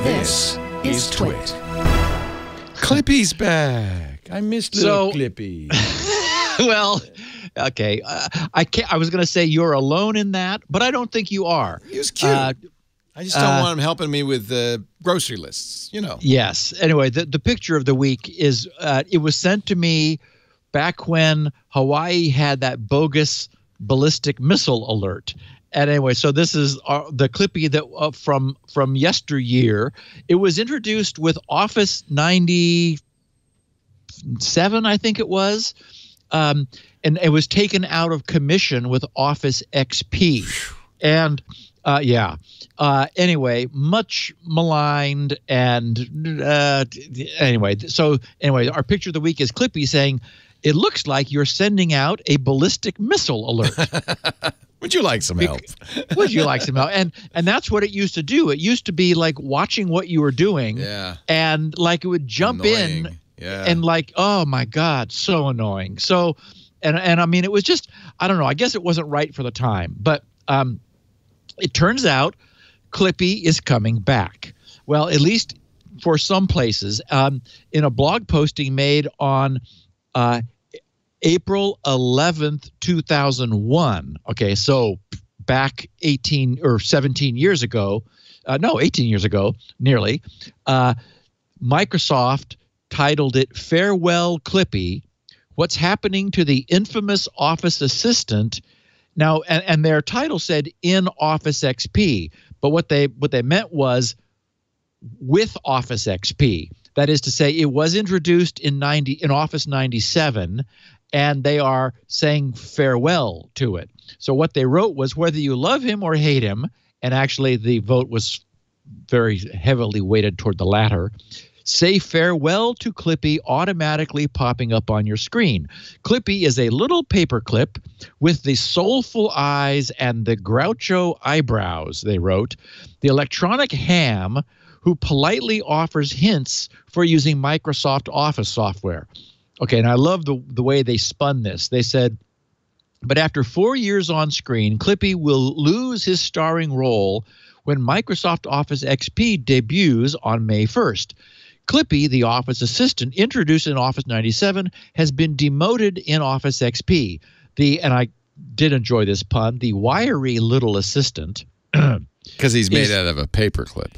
This is TWiT. Clippy's back. I missed little Clippy. Well, okay. I was going to say you're alone in that, but I don't think you are. He was cute. I just don't want him helping me with grocery lists, you know. Yes. Anyway, the picture of the week is it was sent to me back when Hawaii had that bogus ballistic missile alert. And anyway, so this is the Clippy that from yesteryear. It was introduced with Office 97, I think it was. And it was taken out of commission with Office XP. And anyway, much maligned. And anyway, our picture of the week is Clippy saying, "It looks like you're sending out a ballistic missile alert." Would you like some help? Would you like some help? And that's what it used to do. It used to be like watching what you were doing. Yeah. And like it would jump in. Yeah. And like, oh my God, so annoying. So, and I mean, it was just, I don't know. I guess it wasn't right for the time. But it turns out Clippy is coming back. Well, at least for some places. In a blog posting made on April 11th, 2001. Okay, so back 18 or 17 years ago, 18 years ago, nearly, Microsoft titled it "Farewell Clippy, What's Happening to the Infamous Office Assistant." Now, and their title said "in Office XP," but what they meant was with Office XP. That is to say, it was introduced in Office 97, and they are saying farewell to it. So what they wrote was, whether you love him or hate him, and actually the vote was very heavily weighted toward the latter, say farewell to Clippy automatically popping up on your screen. Clippy is a little paperclip with the soulful eyes and the Groucho eyebrows, they wrote. The electronic ham who politely offers hints for using Microsoft Office software. Okay, and I love the way they spun this. They said, but after 4 years on screen, Clippy will lose his starring role when Microsoft Office XP debuts on May 1st. Clippy, the Office assistant introduced in Office 97, has been demoted in Office XP. And I did enjoy this pun, the wiry little assistant, because he's made out of a paperclip,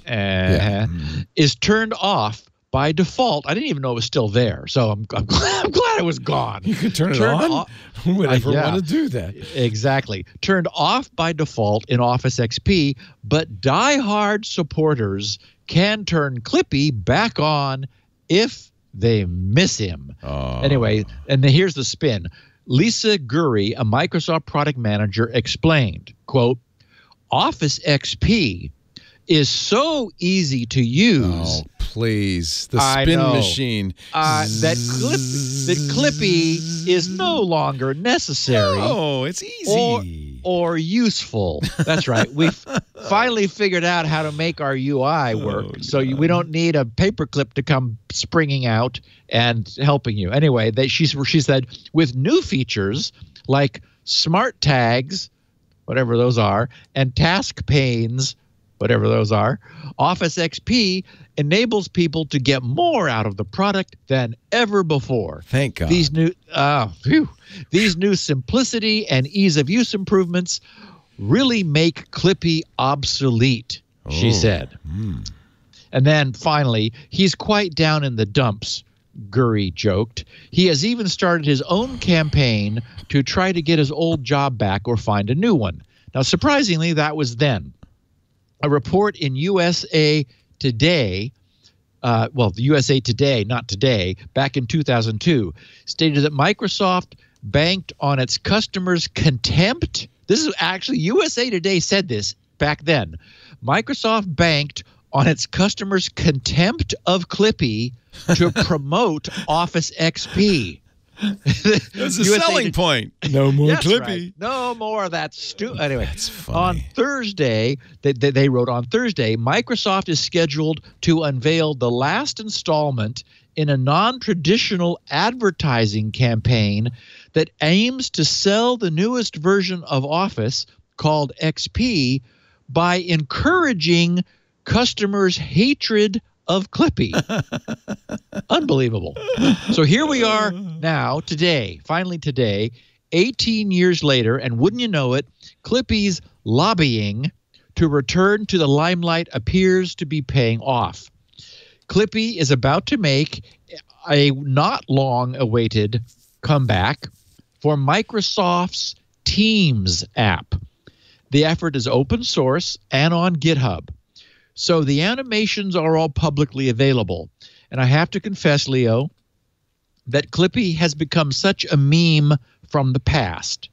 is turned off by default. I didn't even know it was still there, so I'm glad it was gone. You can turn it on? Who would ever want to do that? Exactly. Turned off by default in Office XP, but diehard supporters can turn Clippy back on if they miss him. Oh. Anyway, and here's the spin. Lisa Gurry, a Microsoft product manager, explained, quote, Office XP is so easy to use. Oh, please. The spin machine. That Clippy is no longer necessary. Oh, it's easy. Or useful. That's right. We've finally figured out how to make our UI work. So we don't need a paperclip to come springing out and helping you. Anyway, she said, with new features like smart tags, whatever those are, and task panes, whatever those are, Office XP enables people to get more out of the product than ever before. Thank God. These new simplicity and ease of use improvements really make Clippy obsolete, she said. And then finally, he's quite down in the dumps, Gurry joked. He has even started his own campaign to try to get his old job back or find a new one. Now, surprisingly, that was then. A report in USA Today, the USA Today, not Today, back in 2002, stated that Microsoft banked on its customers' contempt. This is actually, USA Today said this back then. Microsoft banked on its customers' contempt of Clippy to promote Office XP. That's a selling point. No more Clippy. Right. No more of that stupid. Anyway, that's funny. On Thursday, they wrote on Thursday, Microsoft is scheduled to unveil the last installment in a non-traditional advertising campaign that aims to sell the newest version of Office called XP by encouraging customers' hatred of Clippy. Unbelievable. So here we are now, today, finally today, 18 years later, and wouldn't you know it, Clippy's lobbying to return to the limelight appears to be paying off. Clippy is about to make a not long-awaited comeback for Microsoft's Teams app. The effort is open source and on GitHub. So the animations are all publicly available. And I have to confess, Leo, that Clippy has become such a meme from the past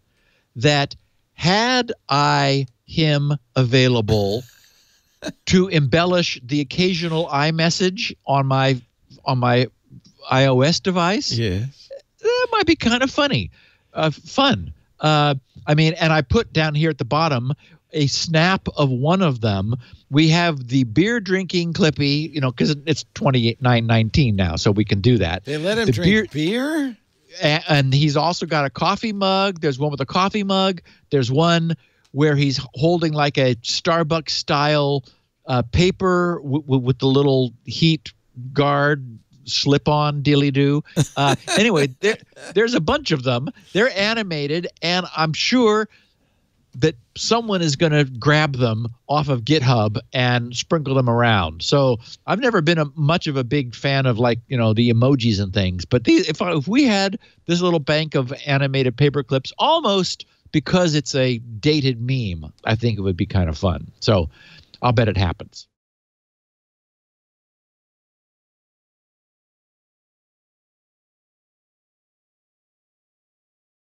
that had I him available to embellish the occasional iMessage on my iOS device, Yes. that might be kind of fun. I mean, and I put down here at the bottom a snap of one of them. We have the beer drinking Clippy, you know, because it's 29.19 now, so we can do that. They let him drink beer? And he's also got a coffee mug. There's one with a coffee mug. There's one where he's holding like a Starbucks style paper with the little heat guard slip-on dilly-do. Anyway, there's a bunch of them. They're animated, and I'm sure that someone is going to grab them off of GitHub and sprinkle them around. So I've never been much of a big fan of, like, you know, the emojis and things. But if we had this little bank of animated paper clips, almost because it's a dated meme, I think it would be kind of fun. So I'll bet it happens.